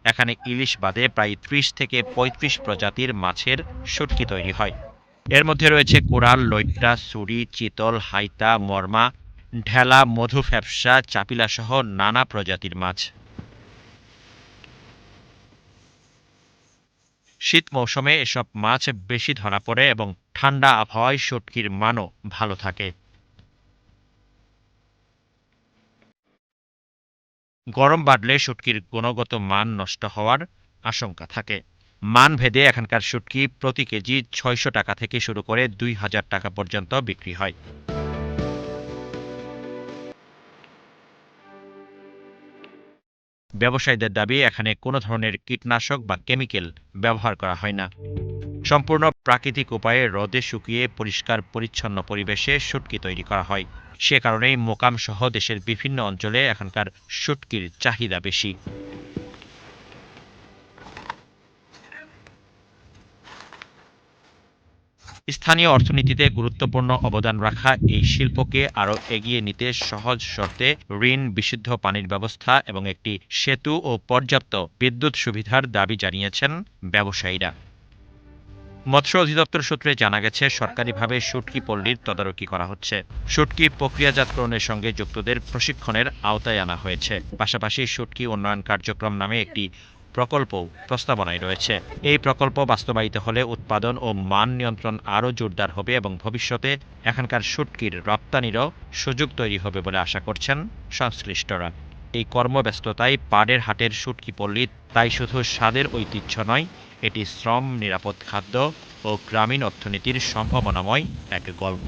এখানে ইলিশ বাদে প্রায় ৩০ থেকে ৩৫ প্রজাতির মাছের শুটকি তৈরি হয়। এর মধ্যে রয়েছে কোরাল, লইট্টা, সুরি, চিতল, হাইতা, মরমা, ঢেলা, মধু ফ্যাপসা, চাপিলা সহ নানা প্রজাতির মাছ। শীত মৌসুমে এসব মাছ বেশি ধরা পড়ে এবং ঠান্ডা আবহাওয়ায় শুটকির মানও ভালো থাকে। গরম বাড়লে শুটকির গুণগত মান নষ্ট হওয়ার আশঙ্কা থাকে। মান ভেদে এখানকার শুটকি প্রতি কেজি ৬০০ টাকা থেকে শুরু করে ২,০০০ টাকা পর্যন্ত বিক্রি হয়। ব্যবসায়ীদের দাবি এখানে কোনো ধরনের কীটনাশক বা কেমিক্যাল ব্যবহার করা হয় না। সম্পূর্ণ প্রাকৃতিক উপায়ে রোদে শুকিয়ে পরিষ্কার পরিচ্ছন্ন পরিবেশে শুটকি তৈরি করা হয়। সে কারণেই মোকাম সহ দেশের বিভিন্ন অঞ্চলে এখানকার শুটকির চাহিদা বেশি। স্থানীয় অর্থনীতিতে গুরুত্বপূর্ণ অবদান রাখা এই শিল্পকে আরও এগিয়ে নিতে সহজ শর্তে ঋণ, বিশুদ্ধ পানির ব্যবস্থা এবং একটি সেতু ও পর্যাপ্ত বিদ্যুৎ সুবিধার দাবি জানিয়েছেন ব্যবসায়ীরা। মৎস্য অধিদপ্তর সূত্রে জানা গেছে, সরকারিভাবে শুটকি পল্লীর তদারকি করা হচ্ছে। শুটকি প্রক্রিয়াজাতকরণের সঙ্গে যুক্তদের প্রশিক্ষণের আওতায় আনা হয়েছে। পাশাপাশি শুটকি উন্নয়ন কার্যক্রম নামে একটি প্রকল্পও প্রস্তাবনায় রয়েছে। এই প্রকল্প বাস্তবায়িত হলে উৎপাদন ও মান নিয়ন্ত্রণ আরও জোরদার হবে এবং ভবিষ্যতে এখানকার শুটকির রপ্তানিরও সুযোগ তৈরি হবে বলে আশা করছেন সংশ্লিষ্টরা। এই কর্মব্যস্ততায় পাড়ের হাটের শুটকি পল্লী তাই শুধু স্বাদের ঐতিহ্য নয়, এটি শ্রম, নিরাপদ খাদ্য ও গ্রামীণ অর্থনীতির সম্ভাবনাময় এক গল্প।